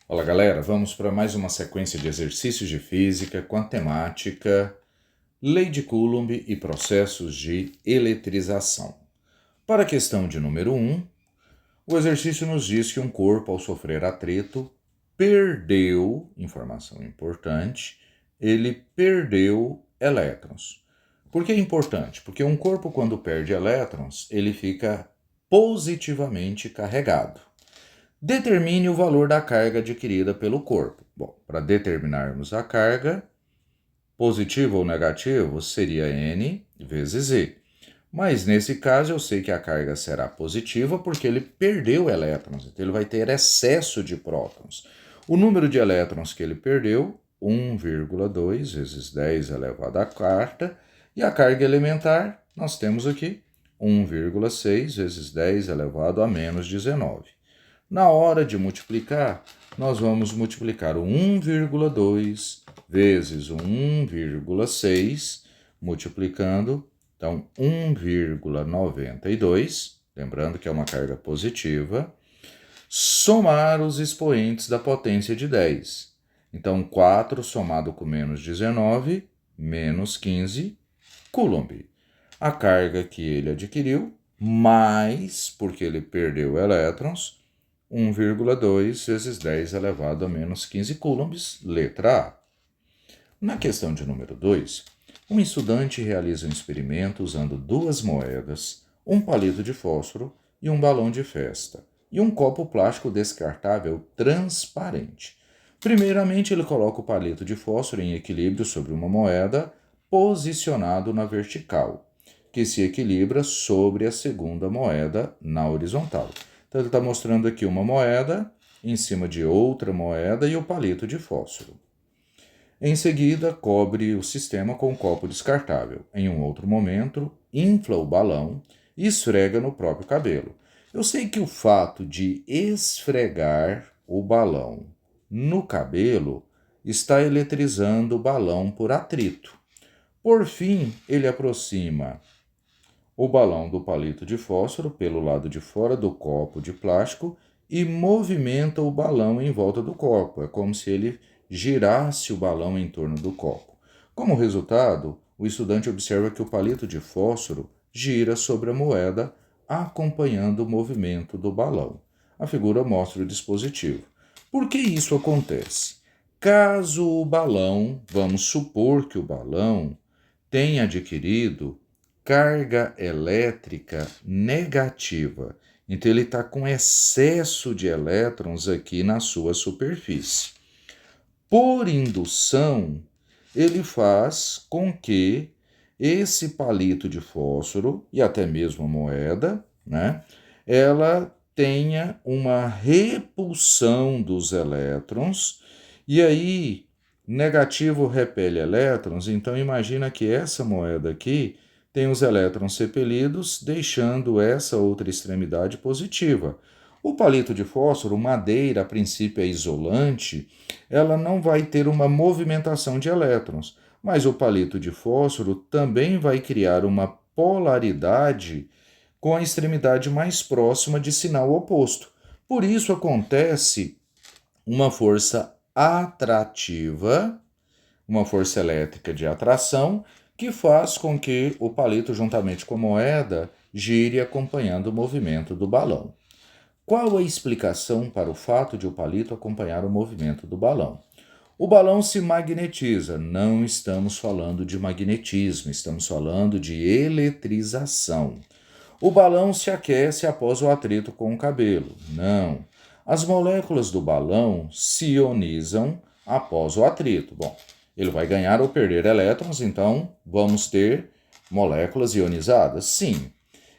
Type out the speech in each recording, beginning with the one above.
Fala galera, vamos para mais uma sequência de exercícios de física com a temática Lei de Coulomb e processos de eletrização. Para a questão de número 1, o exercício nos diz que um corpo, ao sofrer atrito, perdeu, informação importante, ele perdeu elétrons. Por que é importante? Porque um corpo, quando perde elétrons, ele fica positivamente carregado. Determine o valor da carga adquirida pelo corpo. Bom, para determinarmos a carga, positivo ou negativo, seria N vezes E. Mas nesse caso eu sei que a carga será positiva porque ele perdeu elétrons, então ele vai ter excesso de prótons. O número de elétrons que ele perdeu, 1,2 vezes 10 elevado à quarta, e a carga elementar, nós temos aqui 1,6 vezes 10 elevado a menos 19. Na hora de multiplicar, nós vamos multiplicar o 1,2 vezes o 1,6, multiplicando, então 1,92, lembrando que é uma carga positiva, somar os expoentes da potência de 10. Então 4 somado com menos 19, menos 15 Coulomb. A carga que ele adquiriu, mais, porque ele perdeu elétrons, 1,2 vezes 10 elevado a menos 15 coulombs, letra A. Na questão de número 2, um estudante realiza um experimento usando duas moedas, um palito de fósforo e um balão de festa, e um copo plástico descartável transparente. Primeiramente, ele coloca o palito de fósforo em equilíbrio sobre uma moeda, posicionado na vertical, que se equilibra sobre a segunda moeda na horizontal. Então, ele está mostrando aqui uma moeda em cima de outra moeda e o palito de fósforo. Em seguida, cobre o sistema com um copo descartável. Em um outro momento, infla o balão e esfrega no próprio cabelo. Eu sei que o fato de esfregar o balão no cabelo está eletrizando o balão por atrito. Por fim, ele aproxima o balão do palito de fósforo pelo lado de fora do copo de plástico e movimenta o balão em volta do copo. É como se ele girasse o balão em torno do copo. Como resultado, o estudante observa que o palito de fósforo gira sobre a moeda, acompanhando o movimento do balão. A figura mostra o dispositivo. Por que isso acontece? Caso o balão, vamos supor que o balão tenha adquirido carga elétrica negativa. Então, ele está com excesso de elétrons aqui na sua superfície. Por indução, ele faz com que esse palito de fósforo, e até mesmo a moeda, ela tenha uma repulsão dos elétrons, e aí negativo repele elétrons, então imagina que essa moeda aqui tem os elétrons repelidos, deixando essa outra extremidade positiva. O palito de fósforo, madeira, a princípio é isolante, ela não vai ter uma movimentação de elétrons, mas o palito de fósforo também vai criar uma polaridade com a extremidade mais próxima de sinal oposto. Por isso acontece uma força atrativa, uma força elétrica de atração, que faz com que o palito, juntamente com a moeda, gire acompanhando o movimento do balão. Qual a explicação para o fato de o palito acompanhar o movimento do balão? O balão se magnetiza. Não estamos falando de magnetismo, estamos falando de eletrização. O balão se aquece após o atrito com o cabelo. Não. As moléculas do balão se ionizam após o atrito. Bom, ele vai ganhar ou perder elétrons, então vamos ter moléculas ionizadas? Sim.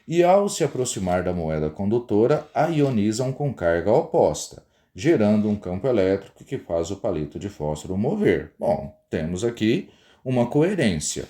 E ao se aproximar da moeda condutora, a ionizam com carga oposta, gerando um campo elétrico que faz o palito de fósforo mover. Bom, temos aqui uma coerência.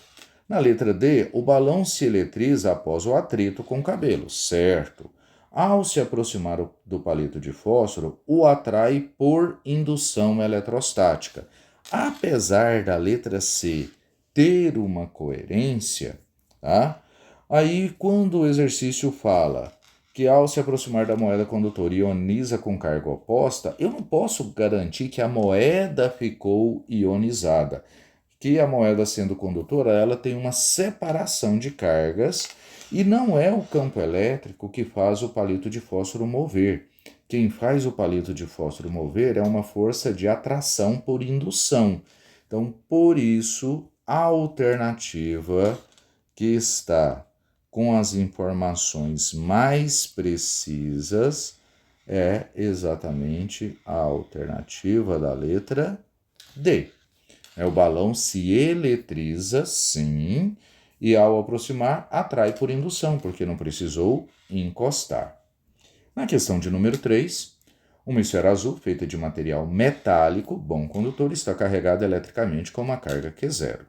Na letra D, o balão se eletriza após o atrito com o cabelo, certo? Ao se aproximar do palito de fósforo, o atrai por indução eletrostática. Apesar da letra C ter uma coerência, tá? Aí, quando o exercício fala que ao se aproximar da moeda condutora ioniza com carga oposta, eu não posso garantir que a moeda ficou ionizada. Que a moeda sendo condutora, ela tem uma separação de cargas e não é o campo elétrico que faz o palito de fósforo mover. Quem faz o palito de fósforo mover é uma força de atração por indução. Então, por isso, a alternativa que está com as informações mais precisas é exatamente a alternativa da letra D. O balão se eletriza, sim, e ao aproximar, atrai por indução, porque não precisou encostar. Na questão de número 3, uma esfera azul feita de material metálico, bom condutor, está carregada eletricamente com uma carga Q0.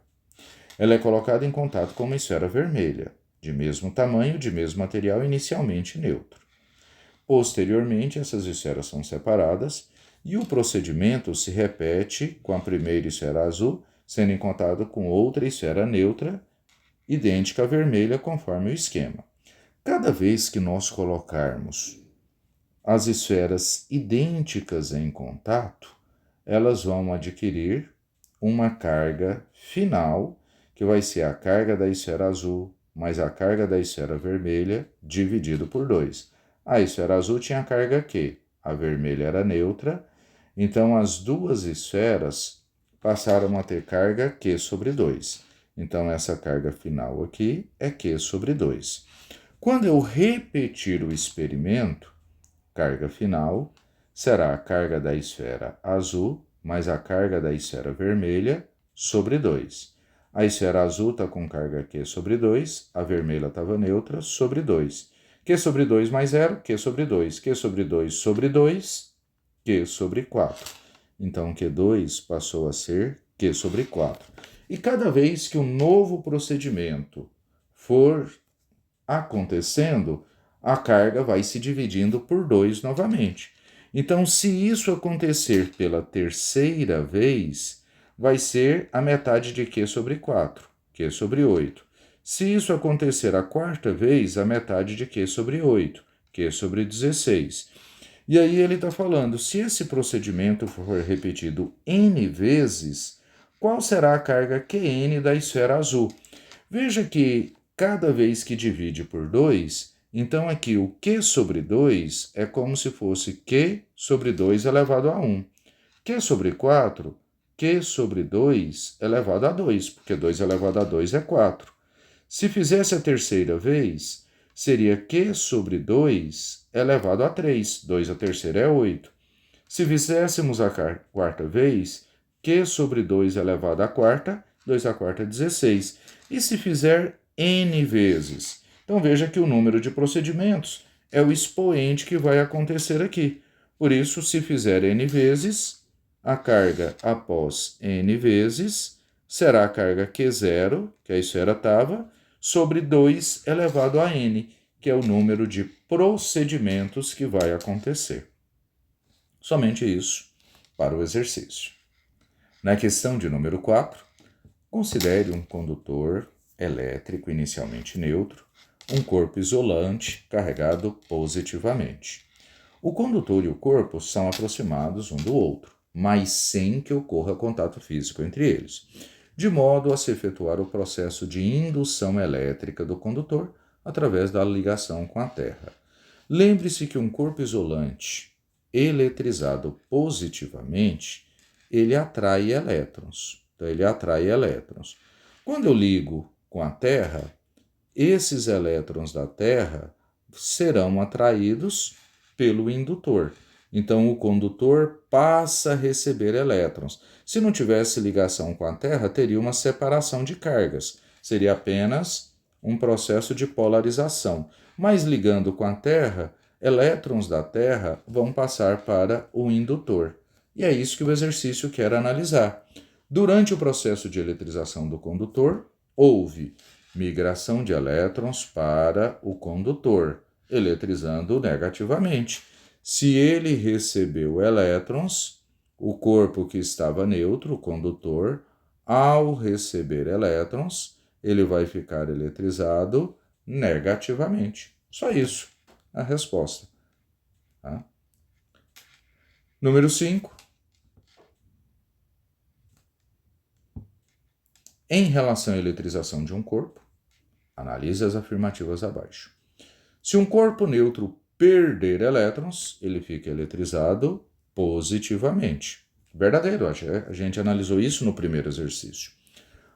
Ela é colocada em contato com uma esfera vermelha, de mesmo tamanho, de mesmo material, inicialmente neutro. Posteriormente, essas esferas são separadas e o procedimento se repete com a primeira esfera azul sendo em contato com outra esfera neutra, idêntica à vermelha, conforme o esquema. Cada vez que nós colocarmos as esferas idênticas em contato, elas vão adquirir uma carga final, que vai ser a carga da esfera azul mais a carga da esfera vermelha dividido por 2. A esfera azul tinha carga Q, a vermelha era neutra, então as duas esferas passaram a ter carga Q sobre 2. Então essa carga final aqui é Q sobre 2. Quando eu repetir o experimento, carga final será a carga da esfera azul mais a carga da esfera vermelha sobre 2. A esfera azul está com carga Q sobre 2, a vermelha estava neutra, sobre 2. Q sobre 2 mais 0, Q sobre 2. Q sobre 2 sobre 2, Q sobre 4. Então, Q2 passou a ser Q sobre 4. E cada vez que um novo procedimento for acontecendo, a carga vai se dividindo por 2 novamente. Então, se isso acontecer pela terceira vez, vai ser a metade de Q sobre 4, Q sobre 8. Se isso acontecer a quarta vez, a metade de Q sobre 8, Q sobre 16. E aí ele está falando, se esse procedimento for repetido N vezes, qual será a carga Qn da esfera azul? Veja que cada vez que divide por 2, então aqui o Q sobre 2 é como se fosse Q sobre 2 elevado a 1. Q sobre 4, Q sobre 2 elevado a 2, porque 2 elevado a 2 é 4. Se fizesse a terceira vez, seria Q sobre 2 elevado a 3. 2 a terceira é 8. Se fizéssemos a quarta vez, Q sobre 2 elevado a quarta, 2 a quarta é 16. E se fizer N vezes? Então veja que o número de procedimentos é o expoente que vai acontecer aqui. Por isso, se fizer N vezes, a carga após N vezes será a carga Q0, que a esfera estava, sobre 2 elevado a N, que é o número de procedimentos que vai acontecer. Somente isso para o exercício. Na questão de número 4, considere um condutor elétrico inicialmente neutro, um corpo isolante carregado positivamente. O condutor e o corpo são aproximados um do outro, mas sem que ocorra contato físico entre eles, de modo a se efetuar o processo de indução elétrica do condutor através da ligação com a Terra. Lembre-se que um corpo isolante eletrizado positivamente, ele atrai elétrons. Então, ele atrai elétrons. Quando eu ligo com a Terra, esses elétrons da Terra serão atraídos pelo indutor. Então, o condutor passa a receber elétrons. Se não tivesse ligação com a Terra, teria uma separação de cargas. Seria apenas um processo de polarização. Mas ligando com a Terra, elétrons da Terra vão passar para o indutor. E é isso que o exercício quer analisar. Durante o processo de eletrização do condutor, houve migração de elétrons para o condutor, eletrizando negativamente. Se ele recebeu elétrons, o corpo que estava neutro, o condutor, ao receber elétrons, ele vai ficar eletrizado negativamente. Só isso. a resposta. Tá? Número 5. Em relação à eletrização de um corpo, analise as afirmativas abaixo. Se um corpo neutro perder elétrons, ele fica eletrizado positivamente. Verdadeiro, a gente analisou isso no primeiro exercício.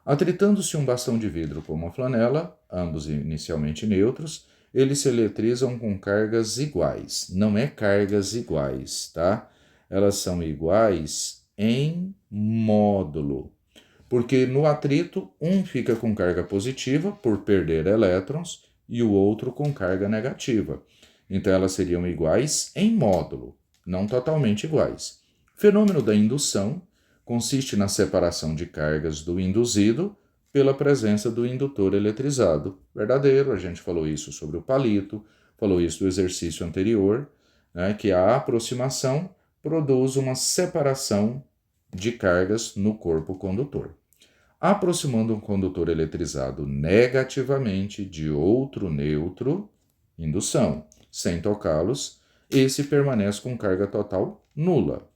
Atritando-se um bastão de vidro com uma flanela, ambos inicialmente neutros, eles se eletrizam com cargas iguais. Não é cargas iguais, tá? Elas são iguais em módulo. Porque no atrito, um fica com carga positiva por perder elétrons e o outro com carga negativa. Então elas seriam iguais em módulo, não totalmente iguais. O fenômeno da indução consiste na separação de cargas do induzido pela presença do indutor eletrizado. Verdadeiro, a gente falou isso sobre o palito, falou isso do exercício anterior, né, que a aproximação produz uma separação de cargas no corpo condutor. Aproximando um condutor eletrizado negativamente de outro neutro, indução, sem tocá-los, esse permanece com carga total nula,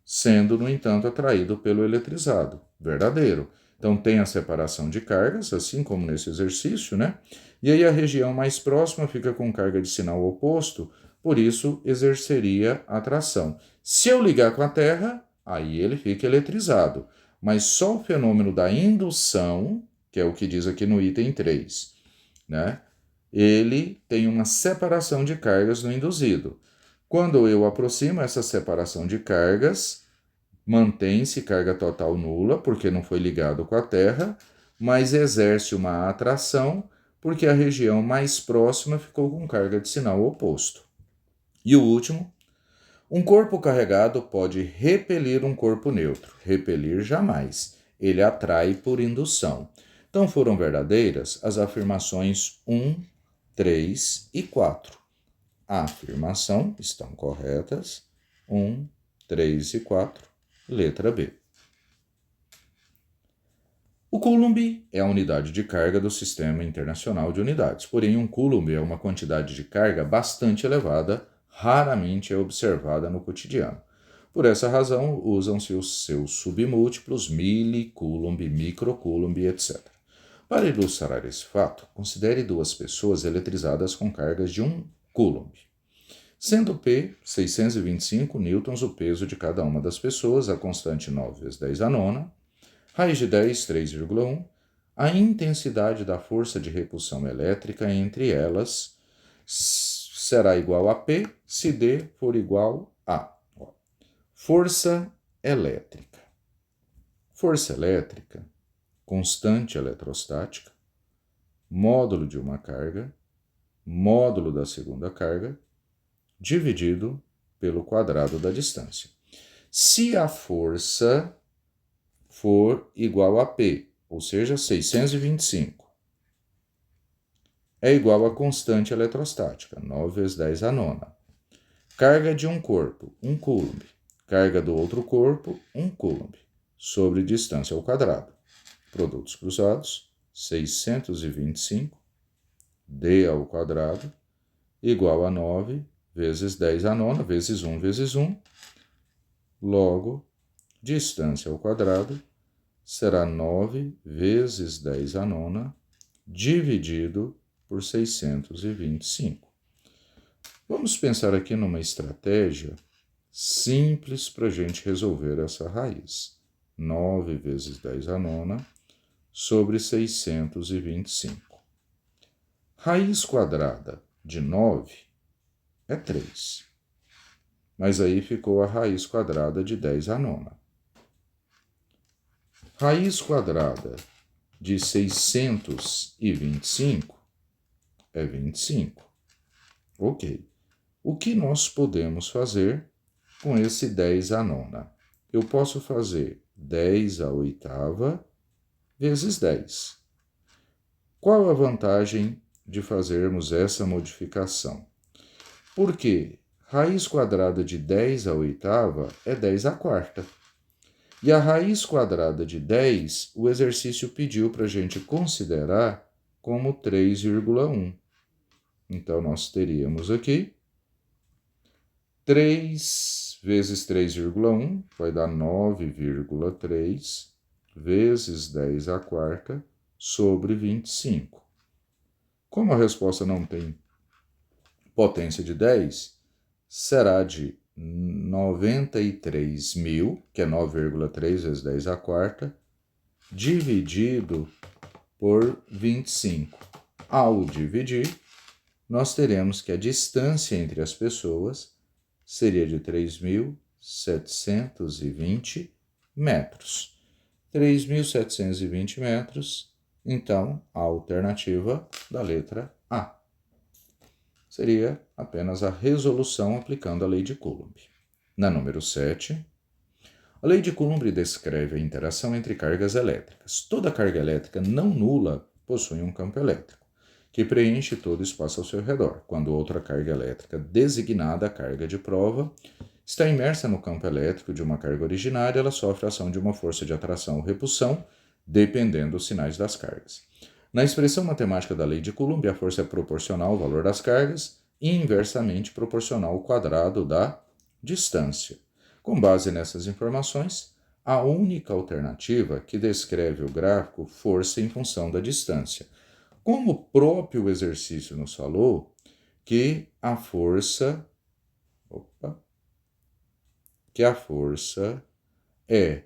sendo, no entanto, atraído pelo eletrizado. Verdadeiro. Então, tem a separação de cargas, assim como nesse exercício, né? E aí a região mais próxima fica com carga de sinal oposto, por isso exerceria atração. Se eu ligar com a Terra, aí ele fica eletrizado. Mas só o fenômeno da indução, que é o que diz aqui no item 3, né? Ele tem uma separação de cargas no induzido. Quando eu aproximo essa separação de cargas, mantém-se carga total nula, porque não foi ligado com a Terra, mas exerce uma atração, porque a região mais próxima ficou com carga de sinal oposto. E o último, um corpo carregado pode repelir um corpo neutro. Repelir jamais. Ele atrai por indução. Então foram verdadeiras as afirmações 1, 3 e 4. A afirmação estão corretas. 1, 3 e 4. Letra B. O coulomb é a unidade de carga do Sistema Internacional de Unidades. Porém, um coulomb é uma quantidade de carga bastante elevada, raramente é observada no cotidiano. Por essa razão, usam-se os seus submúltiplos milicoulomb, microcoulomb, etc. Para ilustrar esse fato, considere duas pessoas eletrizadas com cargas de 1 coulomb. Sendo P 625 newtons o peso de cada uma das pessoas, a constante 9 vezes 10 a nona, raiz de 10, 3,1, a intensidade da força de repulsão elétrica entre elas será igual a P se D for igual a força elétrica. Força elétrica, constante eletrostática, módulo de uma carga, módulo da segunda carga, dividido pelo quadrado da distância. Se a força for igual a P, ou seja, 625, é igual a constante eletrostática, 9 vezes 10 a nona. Carga de um corpo, 1 coulomb. Carga do outro corpo, 1 coulomb. Sobre distância ao quadrado. Produtos cruzados, 625, d ao quadrado, igual a 9 vezes 10 a nona, vezes 1 vezes 1. Logo, distância ao quadrado será 9 vezes 10 a nona, dividido por 625. Vamos pensar aqui numa estratégia simples para a gente resolver essa raiz. 9 vezes 10 a nona sobre 625. Raiz quadrada de 9 é 3. Mas aí ficou a raiz quadrada de 10 a nona. Raiz quadrada de 625 é 25. Ok. O que nós podemos fazer com esse 10 a nona? Eu posso fazer 10 a oitava vezes 10. Qual a vantagem de fazermos essa modificação? Porque raiz quadrada de 10 a oitava é 10 a quarta. E a raiz quadrada de 10, o exercício pediu para a gente considerar como 3,1. Então, nós teríamos aqui 3 vezes 3,1 vai dar 9,3 vezes 10 à quarta sobre 25. Como a resposta não tem potência de 10, será de 93.000, que é 9,3 vezes 10 à quarta, dividido por 25. Ao dividir, nós teremos que a distância entre as pessoas seria de 3.720 metros. 3.720 metros, então, a alternativa da letra A. Seria apenas a resolução aplicando a lei de Coulomb. Na número 7, a lei de Coulomb descreve a interação entre cargas elétricas. Toda carga elétrica não nula possui um campo elétrico, que preenche todo o espaço ao seu redor, quando outra carga elétrica, designada carga de prova, está imersa no campo elétrico de uma carga originária, ela sofre a ação de uma força de atração ou repulsão, dependendo dos sinais das cargas. Na expressão matemática da lei de Coulomb, a força é proporcional ao valor das cargas e inversamente proporcional ao quadrado da distância. Com base nessas informações, a única alternativa que descreve o gráfico força em função da distância. Como o próprio exercício nos falou, que a força é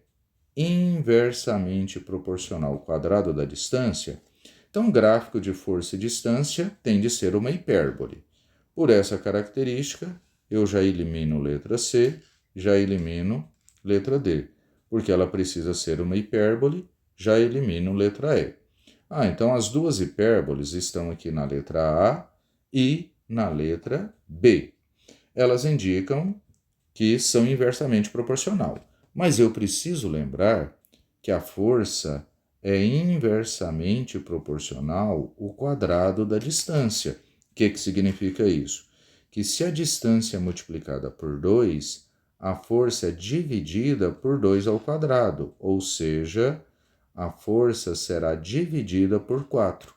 inversamente proporcional ao quadrado da distância, então o gráfico de força e distância tem de ser uma hipérbole. Por essa característica, eu já elimino letra C, já elimino letra D. Porque ela precisa ser uma hipérbole, já elimino letra E. Então as duas hipérboles estão aqui na letra A e na letra B. Elas indicam que são inversamente proporcional. Mas eu preciso lembrar que a força é inversamente proporcional ao quadrado da distância. O que significa isso? Que se a distância é multiplicada por 2, a força é dividida por 2 ao quadrado, ou seja, a força será dividida por 4.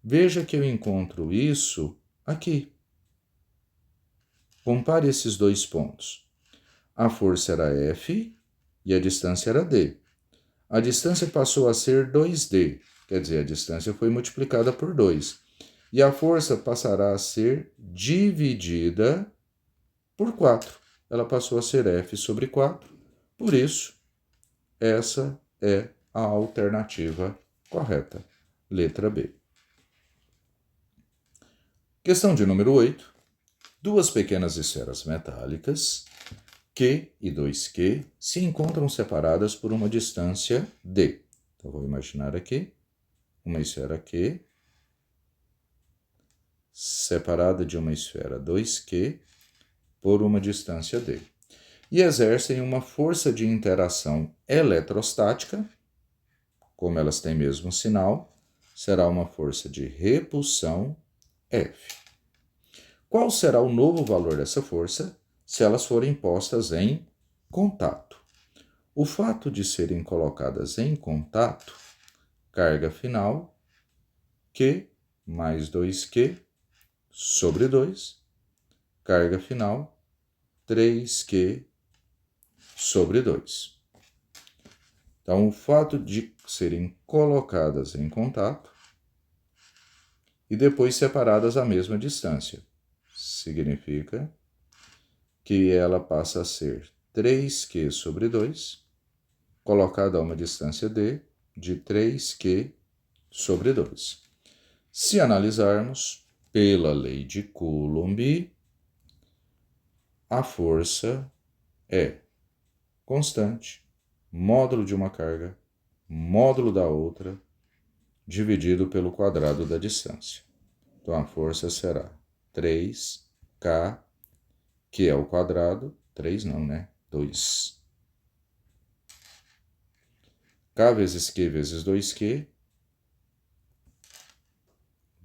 Veja que eu encontro isso aqui. Compare esses dois pontos. A força era F e a distância era D. A distância passou a ser 2D, quer dizer, a distância foi multiplicada por 2. E a força passará a ser dividida por 4. Ela passou a ser F sobre 4. Por isso, essa é a alternativa correta, letra B. Questão de número 8. Duas pequenas esferas metálicas, Q e 2Q, se encontram separadas por uma distância D. Então, vou imaginar aqui uma esfera Q separada de uma esfera 2Q por uma distância D. E exercem uma força de interação eletrostática, como elas têm mesmo sinal, será uma força de repulsão F. Qual será o novo valor dessa força se elas forem postas em contato? O fato de serem colocadas em contato, carga final, Q mais 2Q sobre 2, carga final, 3Q sobre 2. Então, o fato de serem colocadas em contato e depois separadas à mesma distância, significa que ela passa a ser 3Q sobre 2, colocada a uma distância D de 3Q sobre 2. Se analisarmos pela lei de Coulomb, a força é constante, módulo de uma carga, módulo da outra, dividido pelo quadrado da distância. Então, a força será 3K, que é o quadrado, 3 não, né? 2. K vezes Q vezes 2Q,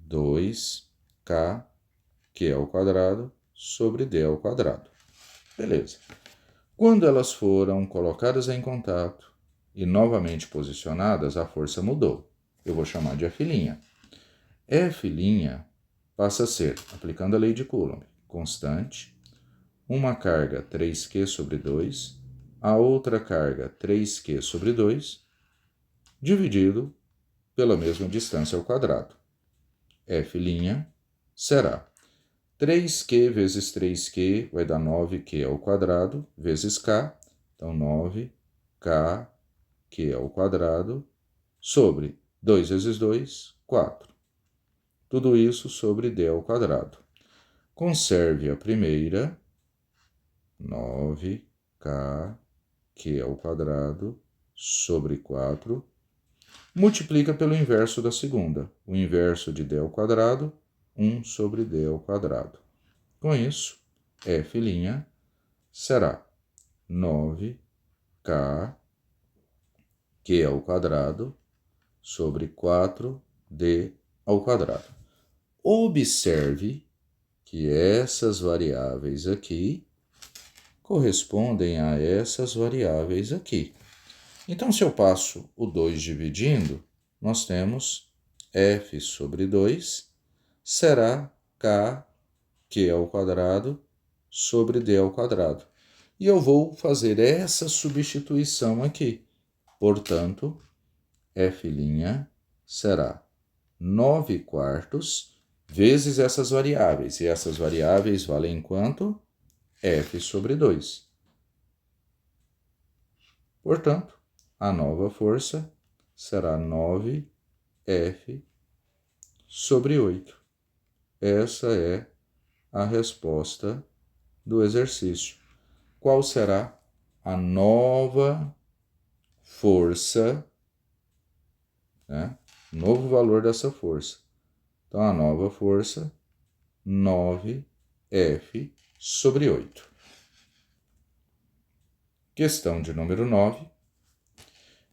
2K, que é o quadrado, sobre D ao quadrado. Beleza. Quando elas foram colocadas em contato e novamente posicionadas, a força mudou. Eu vou chamar de F'. F' passa a ser, aplicando a lei de Coulomb, constante, uma carga 3Q sobre 2, a outra carga 3Q sobre 2, dividido pela mesma distância ao quadrado. F' será 3Q vezes 3Q vai dar 9Q ao quadrado, vezes K, então 9K Q ao quadrado, sobre 2 vezes 2, 4. Tudo isso sobre D ao quadrado. Conserve a primeira, 9K Q ao quadrado, sobre 4. Multiplica pelo inverso da segunda. O inverso de D ao quadrado, 1 sobre D ao quadrado. Com isso, F' será 9K Q ao quadrado sobre 4D ao quadrado. Observe que essas variáveis aqui correspondem a essas variáveis aqui. Então, se eu passo o 2 dividindo, nós temos F sobre 2 será K Q ao quadrado sobre D ao quadrado. E eu vou fazer essa substituição aqui. Portanto, F' será 9 quartos vezes essas variáveis. E essas variáveis valem quanto? F sobre 2. Portanto, a nova força será 9F sobre 8. Essa é a resposta do exercício. Qual será a nova força, né? Novo valor dessa força. Então, a nova força, 9F sobre 8. Questão de número 9.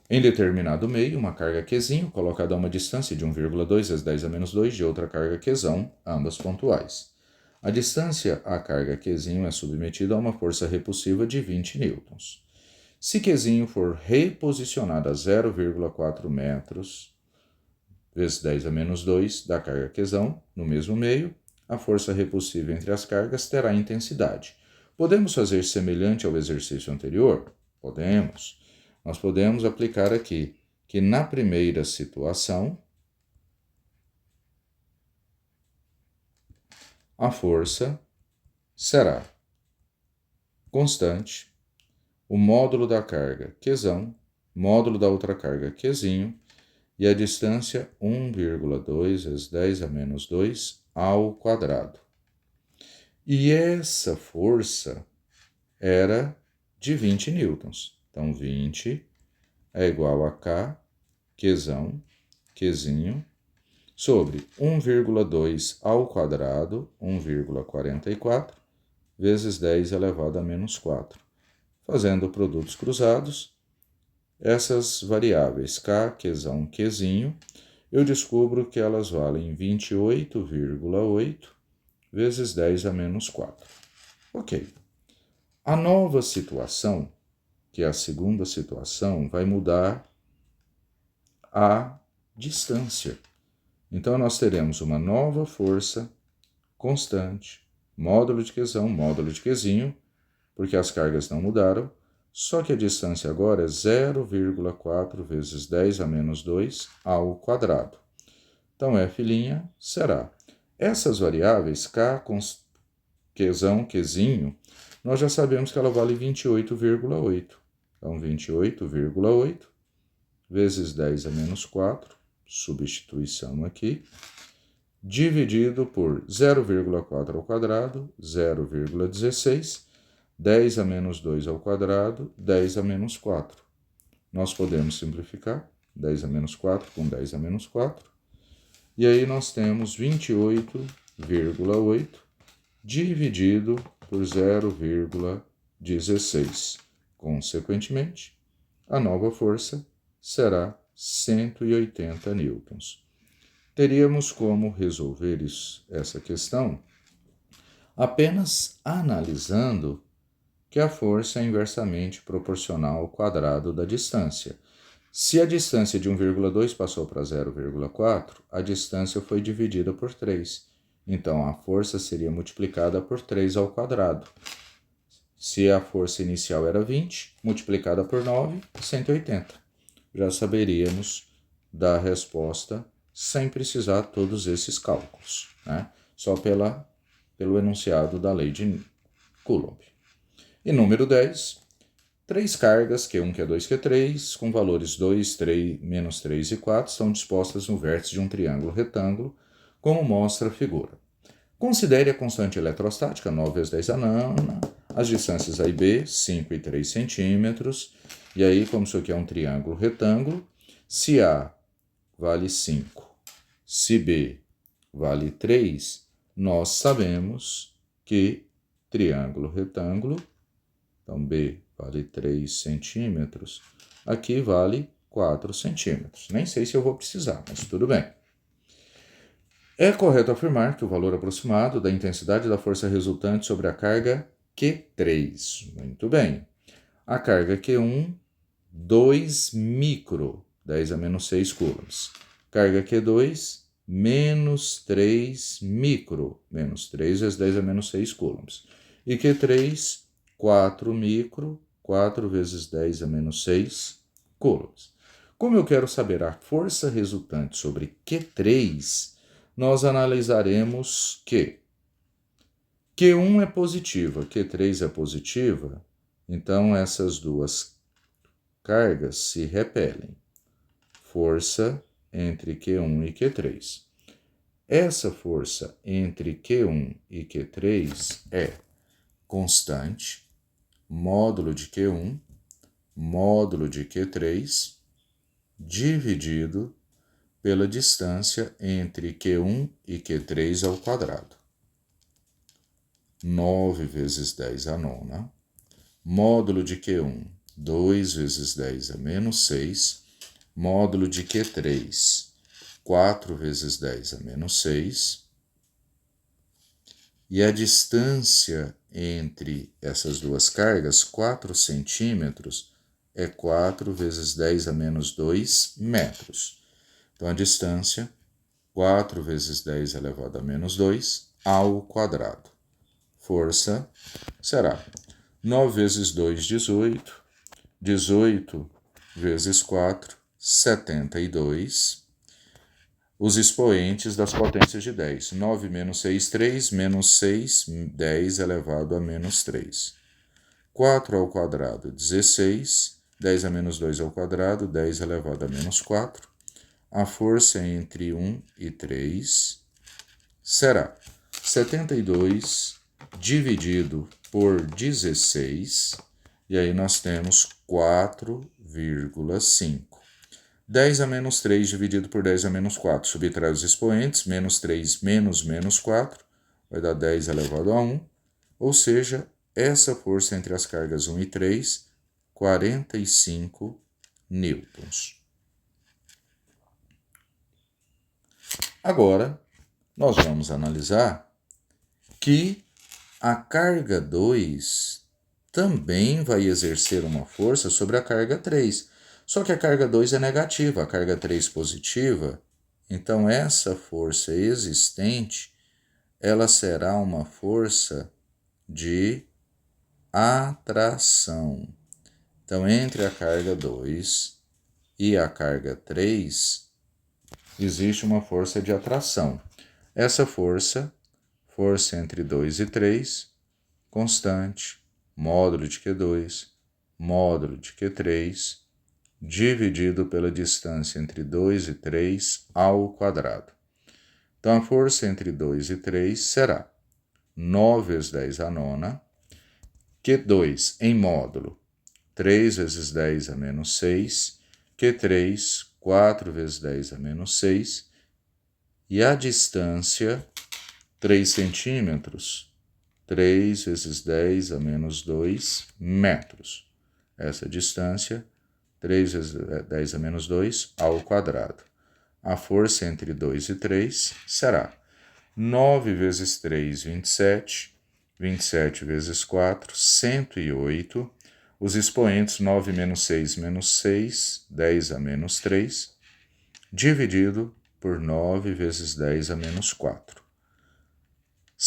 Em determinado meio, uma carga Qzinho colocada a uma distância de 1,2 vezes 10 a menos 2 de outra carga Qzão, ambas pontuais. A distância à carga Qzinho é submetida a uma força repulsiva de 20 newtons. Se Qzinho for reposicionado a 0,4 metros vezes 10 a menos 2 da carga Qzão, no mesmo meio, a força repulsiva entre as cargas terá intensidade. Podemos fazer semelhante ao exercício anterior? Podemos. Nós podemos aplicar aqui que na primeira situação, a força será constante, o módulo da carga Qzão, módulo da outra carga Qzinho, e a distância 1,2 vezes 10 a menos 2 ao quadrado. E essa força era de 20 newtons. Então, 20 é igual a K, Qzão, Qzinho, sobre 1,2 ao quadrado, 1,44, vezes 10 elevado a menos 4. Fazendo produtos cruzados, essas variáveis K, Qzão, Qzinho, eu descubro que elas valem 28,8 vezes 10 a menos 4. Ok. A nova situação, que é a segunda situação, vai mudar a distância. Então, nós teremos uma nova força constante, módulo de Qzão, módulo de Qzinho, porque as cargas não mudaram, só que a distância agora é 0,4 vezes 10 a menos 2 ao quadrado. Então, F' será. Essas variáveis, K, Qzão, Qzinho, nós já sabemos que ela vale 28,8. Então, 28,8 vezes 10 a menos 4, substituição aqui, dividido por 0,4 ao quadrado, 0,16, 10 a menos 2 ao quadrado, 10 a menos 4. Nós podemos simplificar, 10 a menos 4 com 10 a menos 4, e aí nós temos 28,8 dividido por 0,16. Consequentemente, a nova força será 180 newtons. Teríamos como resolver essa questão apenas analisando que a força é inversamente proporcional ao quadrado da distância. Se a distância de 1,2 passou para 0,4, a distância foi dividida por 3. Então, a força seria multiplicada por 3 ao quadrado. Se a força inicial era 20, multiplicada por 9, 180. Já saberíamos da resposta sem precisar de todos esses cálculos, né? Só pelo enunciado da lei de Coulomb. E número 10, 3 cargas, Q1, Q2, Q3, com valores 2, 3, menos 3 e 4, são dispostas no vértice de um triângulo retângulo, como mostra a figura. Considere a constante eletrostática, 9 vezes 10 a nona, as distâncias A e B, 5 e 3 centímetros, e aí, como isso aqui é um triângulo retângulo, se A vale 5, se B vale 3, nós sabemos que triângulo retângulo, então B vale 3 centímetros, aqui vale 4 centímetros. Nem sei se eu vou precisar, mas tudo bem. É correto afirmar que o valor aproximado da intensidade da força resultante sobre a carga Q3. Muito bem. A carga Q1, 2 micro, 10 a menos 6 coulombs. Carga Q2, menos 3 micro, menos 3 vezes 10 a menos 6 coulombs. E Q3, 4 micro, 4 vezes 10 a menos 6 coulombs. Como eu quero saber a força resultante sobre Q3, nós analisaremos que Q1 é positiva, Q3 é positiva, então essas duas cargas se repelem. Força entre Q1 e Q3. Essa força entre Q1 e Q3 é constante, módulo de Q1, módulo de Q3, dividido pela distância entre Q1 e Q3 ao quadrado. 9 vezes 10 a nona, módulo de Q1, 2 vezes 10 a menos 6, módulo de Q3, 4 vezes 10 a menos 6, e a distância entre essas duas cargas, 4 centímetros, é 4 vezes 10 a menos 2 metros. Então, a distância, 4 vezes 10 elevado a menos 2 ao quadrado. Força será 9 vezes 2, 18. 18 vezes 4, 72. Os expoentes das potências de 10. 9 menos 6, 3. Menos 6, 10 elevado a menos 3. 4 ao quadrado, 16. 10 a menos 2 ao quadrado, 10 elevado a menos 4. A força entre 1 e 3 será 72 dividido por 16, e aí nós temos 4,5. 10 a menos 3 dividido por 10 a menos 4. Subtrai os expoentes, menos 3 menos menos 4, vai dar 10 elevado a 1, ou seja, essa força entre as cargas 1 e 3, 45 newtons. Agora, nós vamos analisar que a carga 2 também vai exercer uma força sobre a carga 3. Só que a carga 2 é negativa, a carga 3 positiva. Então, essa força existente, ela será uma força de atração. Então, entre a carga 2 e a carga 3, existe uma força de atração. Essa força entre 2 e 3, constante, módulo de Q2, módulo de Q3, dividido pela distância entre 2 e 3 ao quadrado. Então, a força entre 2 e 3 será 9 vezes 10 a nona, Q2 em módulo, 3 vezes 10 a menos 6, Q3, 4 vezes 10 a menos 6, e a distância, 3 centímetros, 3 vezes 10 a menos 2 metros. Essa distância, 3 vezes 10 a menos 2 ao quadrado. A força entre 2 e 3 será 9 vezes 3, 27. 27 vezes 4, 108. Os expoentes 9 menos 6, menos 6, 10 a menos 3, dividido por 9 vezes 10 a menos 4.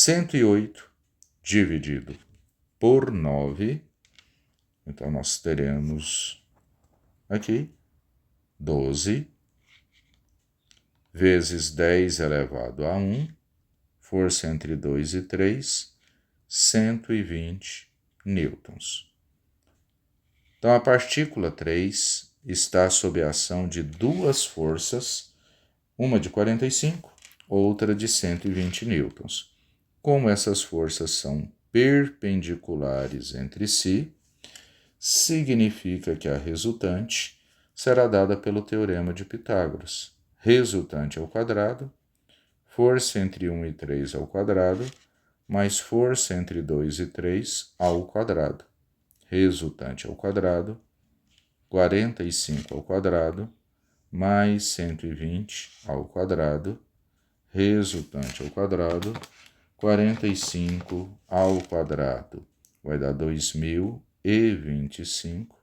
108 dividido por 9, então nós teremos aqui 12 vezes 10 elevado a 1, força entre 2 e 3, 120 newtons. Então, a partícula 3 está sob a ação de duas forças, uma de 45, outra de 120 newtons. Como essas forças são perpendiculares entre si, significa que a resultante será dada pelo teorema de Pitágoras. Resultante ao quadrado, força entre 1 e 3 ao quadrado, mais força entre 2 e 3 ao quadrado. Resultante ao quadrado, 45 ao quadrado, mais 120 ao quadrado. Resultante ao quadrado, 45 ao quadrado. Vai dar 2025,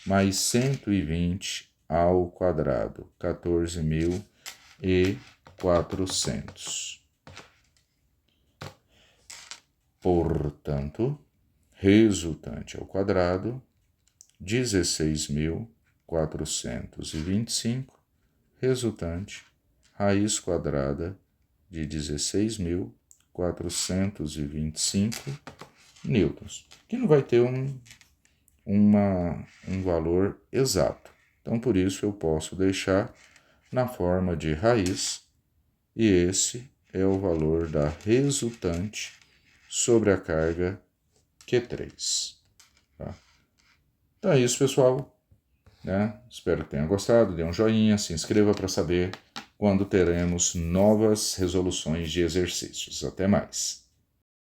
mais 120 ao quadrado, 14.400. Portanto, resultante ao quadrado, 16.425, resultante, raiz quadrada de 16.425 newtons, que não vai ter um valor exato. Então, por isso, eu posso deixar na forma de raiz, e esse é o valor da resultante sobre a carga Q3. Tá? Então é isso, pessoal. Espero que tenham gostado. Dê um joinha, se inscreva para saber quando teremos novas resoluções de exercícios. Até mais!